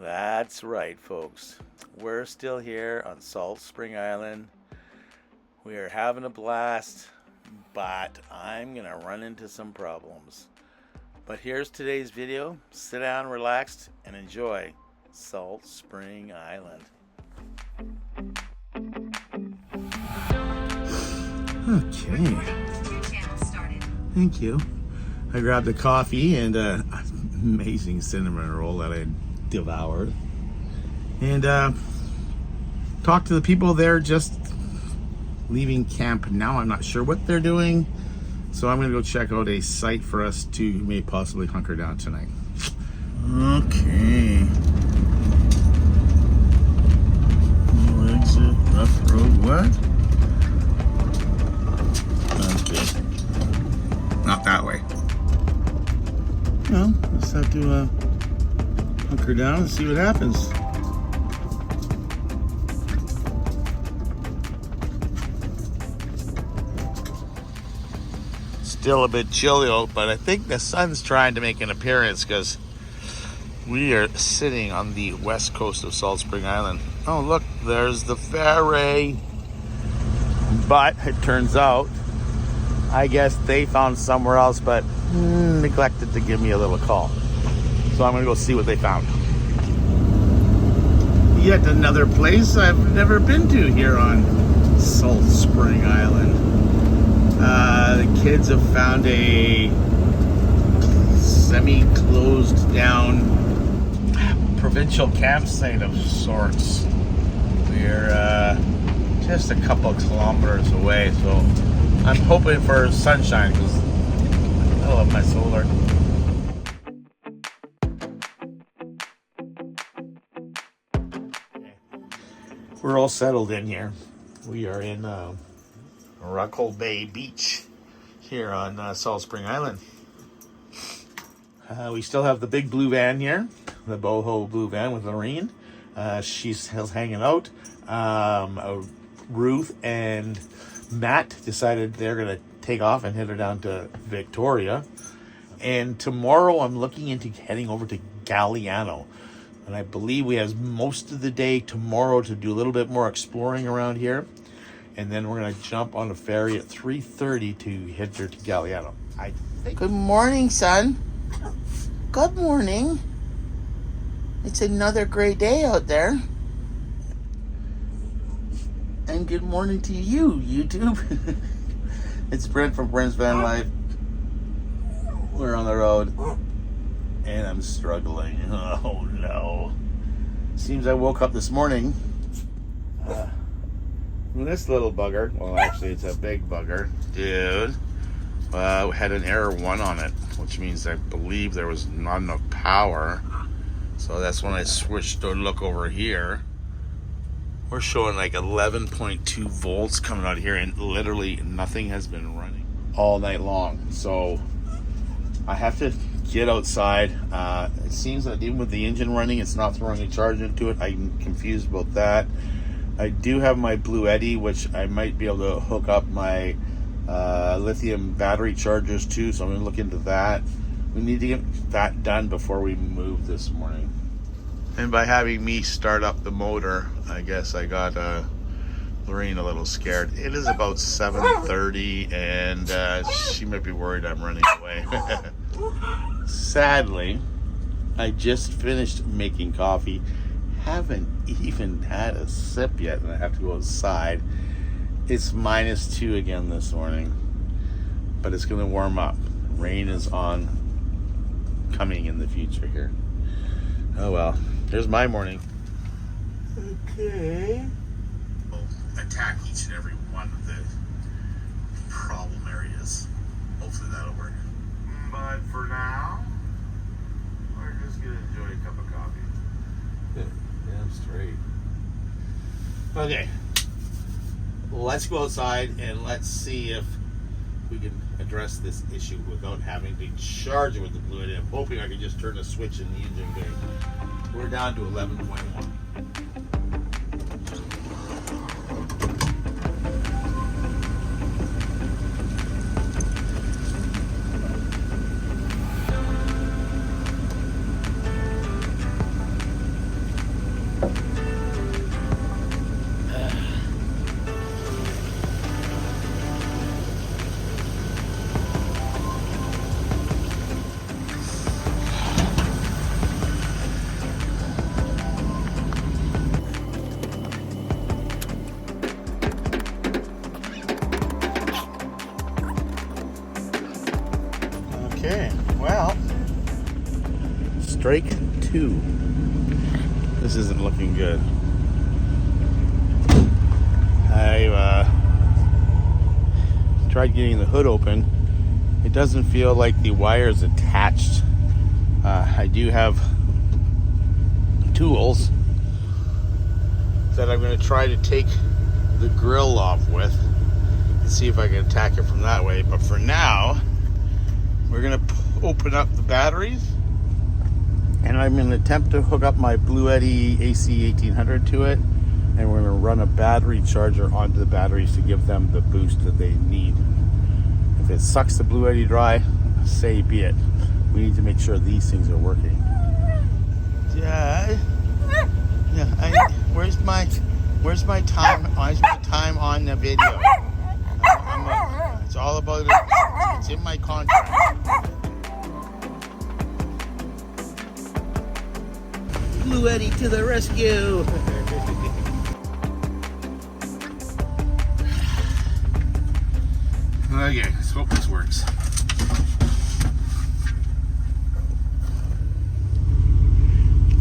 That's right, folks. We're still here on SaltSpring Island. We are having a blast, but I'm going to run into some problems. But here's today's video. Sit down, relax, and enjoy SaltSpring Island. Okay. Thank you. I grabbed a coffee and an amazing cinnamon roll that I devoured. And talked to the people there just leaving camp now. I'm not sure what they're doing. So I'm going to go check out a site for us to may possibly hunker down tonight. Okay. No exit, rough road, what? Okay. Not that way. Well, just have to hunker down and see what happens. Still a bit chilly out, but I think the sun's trying to make an appearance because we are sitting on the west coast of SaltSpring Island. Oh, look, there's the ferry. But it turns out, I guess they found somewhere else, but neglected to give me a little call. So I'm gonna go see what they found. Yet another place I've never been to here on SaltSpring Island. The kids have found a semi-closed down provincial campsite of sorts. We're just a couple kilometers away, so I'm hoping for sunshine because I love my solar. We're all settled in here. We are in Ruckle Bay Beach here on SaltSpring Island. We still have the big blue van here, the boho blue van with Lorraine. She's hanging out. Ruth and Matt decided they're going to take off and head her down to Victoria. And tomorrow I'm looking into heading over to Galliano. And I believe we have most of the day tomorrow to do a little bit more exploring around here. And then we're going to jump on a ferry at 3:30 to head there to Galliano. Good morning, son. Good morning. It's another great day out there. And good morning to you, YouTube. It's Brent from Brent's VanLife. We're on the road. And I'm struggling. Oh, no. Seems I woke up this morning. This little bugger, well actually it's a big bugger, dude, had an error 1 on it, which means I believe there was not enough power. So that's when I switched to look over here. We're showing like 11.2 volts coming out of here, and literally nothing has been running all night long. So I have to get outside. It seems that even with the engine running, it's not throwing a charge into it. I'm confused about that. I do have my Blue Eddy, which I might be able to hook up my lithium battery chargers to, so I'm going to look into that. We need to get that done before we move this morning. And by having me start up the motor, I guess I got Lorraine a little scared. It is about 7:30, and she might be worried I'm running away. Sadly, I just finished making coffee. Haven't even had a sip yet, and I have to go outside. It's -2 again this morning, but it's going to warm up. Rain is coming in the future here. Oh well, here's my morning. Okay. We'll attack each and every one of the problem areas. Hopefully that'll work. But for now, we're just going to enjoy a cup of coffee. Damn straight. Okay, let's go outside and let's see if we can address this issue without having to charge it with the Blue Eddy. I'm hoping I can just turn the switch in the engine bay. We're down to 11.1. Okay, well, strike 2. This isn't looking good. I tried getting the hood open. It doesn't feel like the wire is attached. I do have tools that I'm going to try to take the grill off with and see if I can attack it from that way. But for now, we're going to open up the batteries, and I'm going to attempt to hook up my Blue Eddy AC 1800 to it, and we're going to run a battery charger onto the batteries to give them the boost that they need. If it sucks the Blue Eddy dry, say be it. We need to make sure these things are working. Yeah. Where's my time? Where's my time on the video? It's all about it. It's in my contract. Blue Eddy to the rescue! Okay, let's hope this works.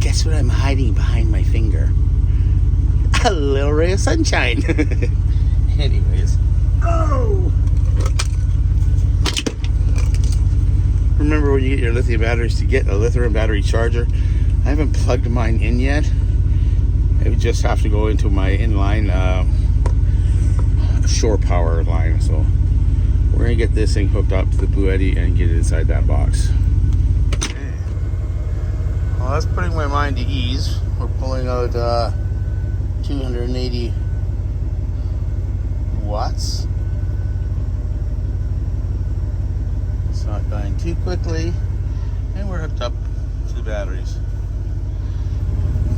Guess what I'm hiding behind my finger? A little ray of sunshine. Anyways. Oh! Remember when you get your lithium batteries, to get a lithium battery charger, I haven't plugged mine in yet. I would just have to go into my inline shore power line. So we're going to get this thing hooked up to the Blue Eddy and get it inside that box. Okay. Well, that's putting my mind to ease. We're pulling out 280 watts. It's not dying too quickly, and we're hooked up to the batteries.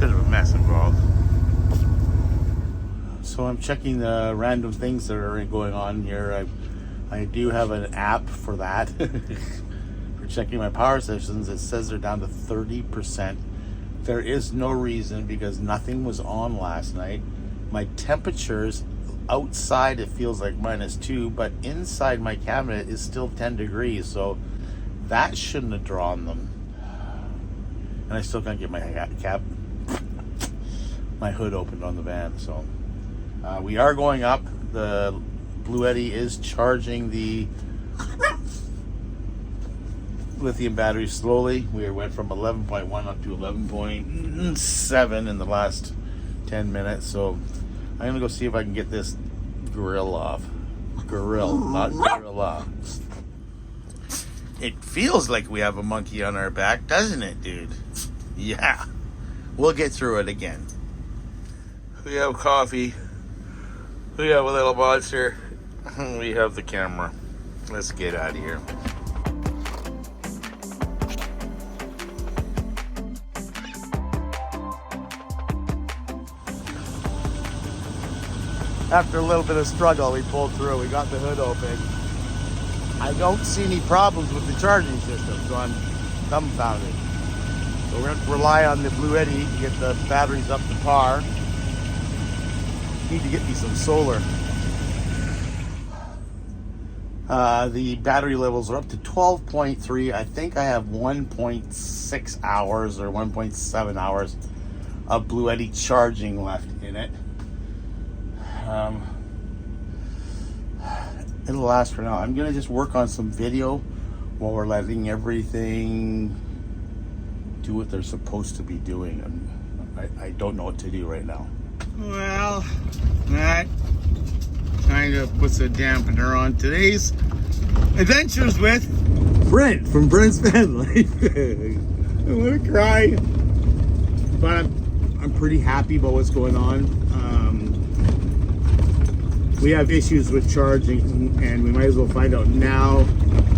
Bit of a mess involved. So I'm checking the random things that are going on here. I do have an app for that. For checking my power stations. It says they're down to 30%. There is no reason, because nothing was on last night. My temperatures outside, it feels like -2, but inside my cabinet is still 10 degrees, so that shouldn't have drawn them. And I still can't get my hood opened on the van. So we are going up. The Blue Eddy is charging the lithium battery slowly. We went from 11.1 up to 11.7 in the last 10 minutes. So I'm gonna go see if I can get this grill off. Grill, not gorilla. It feels like we have a monkey on our back, doesn't it, dude? Yeah. We'll get through it again. We have coffee. We have a little monster. We have the camera. Let's get out of here. After a little bit of struggle, we pulled through. We got the hood open. I don't see any problems with the charging system, so I'm dumbfounded. So we're going to rely on the Blue Eddy to get the batteries up to par. Need to get me some solar. The battery levels are up to 12.3. I think I have 1.6 hours or 1.7 hours of Blue Eddy charging left in it. It'll last for now. I'm gonna just work on some video while we're letting everything do what they're supposed to be doing. I don't know what to do right now. Well, that kind of puts a dampener on today's adventures with Brent from Brent's VanLife. I want to cry, but I'm pretty happy about what's going on. We have issues with charging, and we might as well find out now,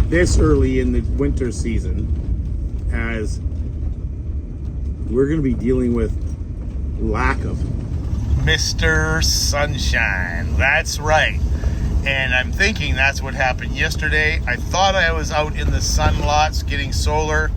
this early in the winter season, as we're going to be dealing with lack of Mr. Sunshine. That's right. And I'm thinking that's what happened yesterday. I thought I was out in the sun lots getting solar.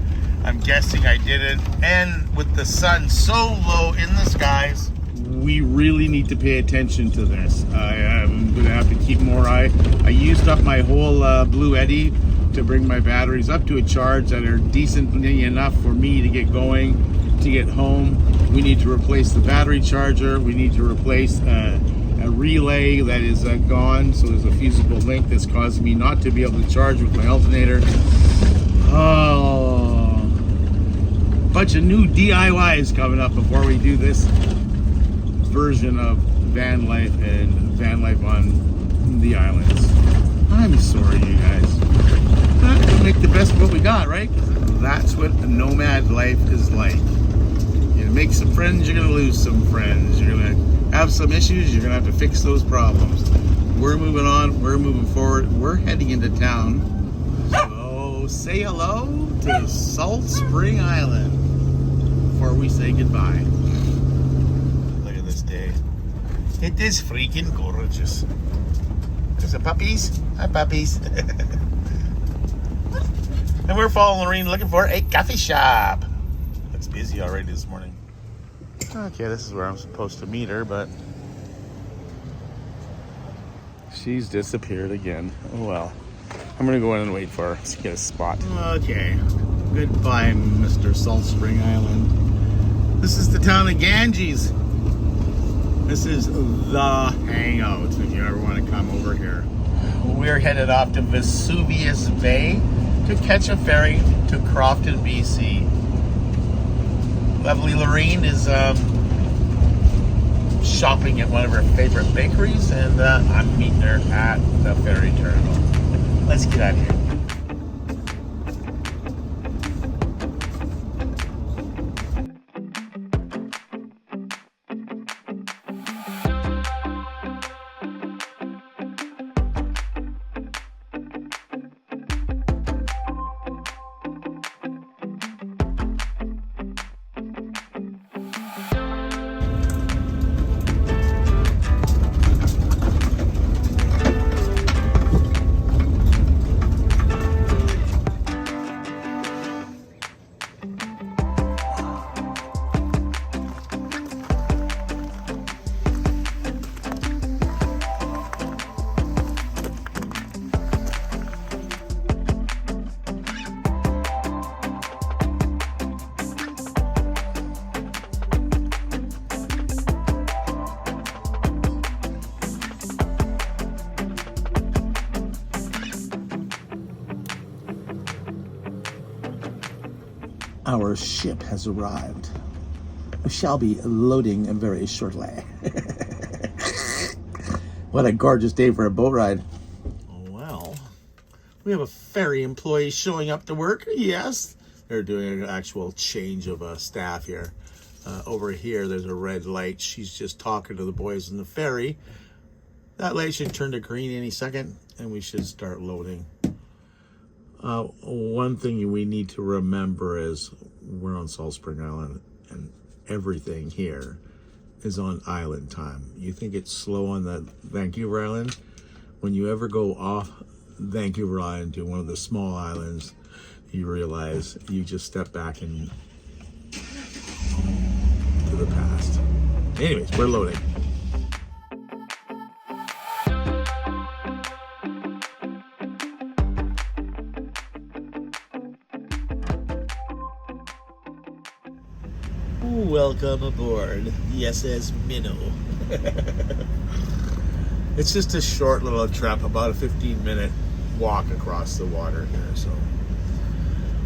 I'm guessing I didn't. And with the sun so low in the skies, we really need to pay attention to this. I'm going to have to keep more eye. I used up my whole Blue Eddy to bring my batteries up to a charge that are decently enough for me to get going, to get home. We need to replace the battery charger. We need to replace a relay that is gone. So there's a fusible link that's causing me not to be able to charge with my alternator. Oh, bunch of new DIYs coming up before we do this version of VanLife and VanLife on the islands. I'm sorry, you guys. We'll make the best of what we got, right? That's what the nomad life is like. You make some friends, you're gonna lose some friends. You're gonna have some issues, you're gonna have to fix those problems. We're moving on, we're moving forward, we're heading into town. So say hello to SaltSpring Island before we say goodbye. Look at this day. It is freaking gorgeous. There's some puppies. Hi, puppies. And we're following Lorene looking for a coffee shop. Looks busy already this morning. Okay, this is where I'm supposed to meet her, but she's disappeared again. Oh well. I'm gonna go in and wait for her to get a spot. Okay. Goodbye, Mr. SaltSpring Island. This is the town of Ganges. This is the hangout if you ever want to come over here. We're headed off to Vesuvius Bay to catch a ferry to Crofton, BC. Lovely Lorene is shopping at one of her favorite bakeries, and I'm meeting her at the ferry terminal. Let's get out of here. Our ship has arrived. We shall be loading very shortly. What a gorgeous day for a boat ride. Well, we have a ferry employee showing up to work. Yes, they're doing an actual change of staff here. Over here, there's a red light. She's just talking to the boys in the ferry. That light should turn to green any second, and we should start loading. One thing we need to remember is we're on SaltSpring Island, and everything here is on island time. You think it's slow on the Vancouver Island? When you ever go off Vancouver Island to one of the small islands, you realize you just step back and to the past. Anyways, we're loading. Welcome aboard the SS Minnow. It's just a short little trip, about a 15-minute walk across the water here. So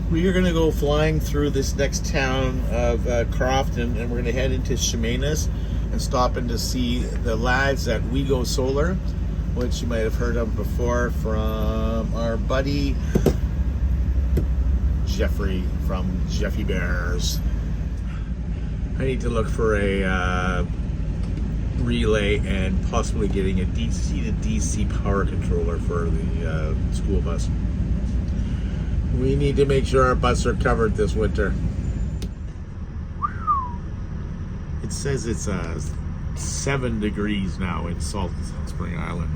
we are going to go flying through this next town of Crofton, and we're going to head into Chemainus and stop in to see the lads at We Go Solar, which you might have heard of before from our buddy Jeffrey from Jeffy Bears. I need to look for a relay and possibly getting a DC to DC power controller for the school bus. We need to make sure our buses are covered this winter. It says it's 7 degrees now in SaltSpring Island.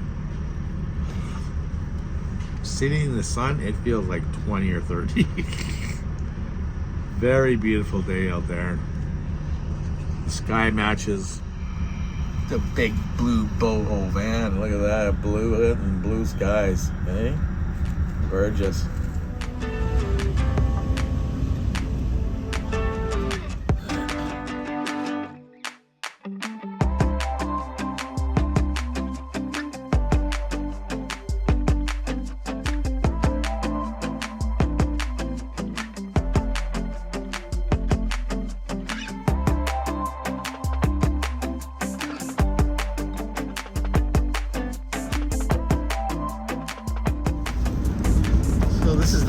Sitting in the sun, it feels like 20 or 30. Very beautiful day out there. The sky matches the big blue boho van. Look at that, blue hood and blue skies. Hey, gorgeous.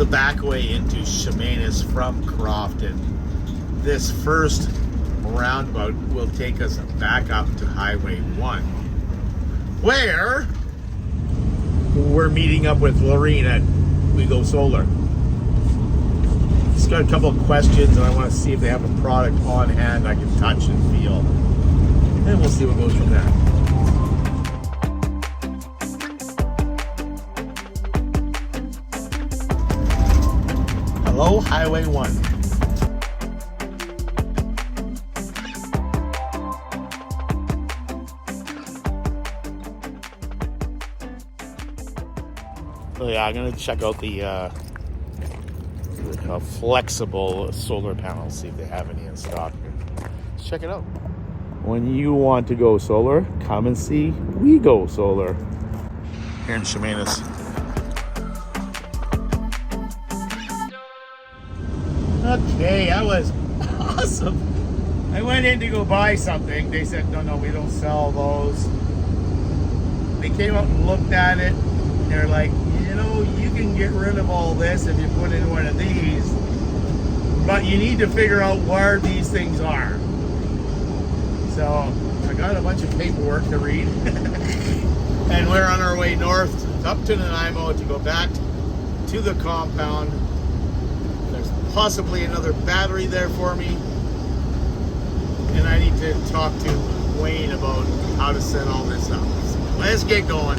the back way into Chemainus from Crofton. This first roundabout will take us back up to Highway 1, where we're meeting up with Lorene at We Go Solar. Just got a couple of questions, and I want to see if they have a product on hand I can touch and feel. And we'll see what goes from there. Hello, Highway 1. So yeah, I'm gonna check out the flexible solar panels, see if they have any in stock. Let's check it out. When you want to go solar, come and see We Go Solar here in Chemainus. Okay, that was awesome. I went in to go buy something. They said, no, we don't sell those. They came up and looked at it. They're like, you can get rid of all this if you put in one of these, but you need to figure out where these things are. So I got a bunch of paperwork to read. And we're on our way north up to Nanaimo to go back to the compound. There's possibly another battery there for me, and I need to talk to Wayne about how to set all this up. So let's get going.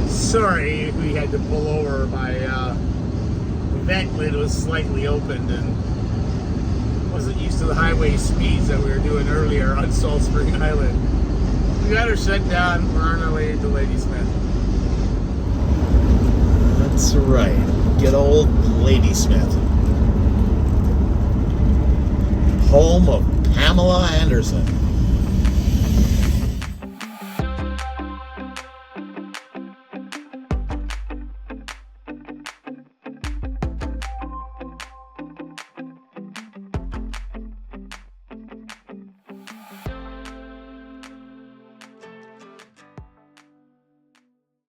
Sorry, we had to pull over. My vent lid was slightly opened and wasn't used to the highway speeds that we were doing earlier on SaltSpring Island. We got her shut down. We're on our way to Ladysmith. That's right. Good old Ladysmith. Home of Pamela Anderson.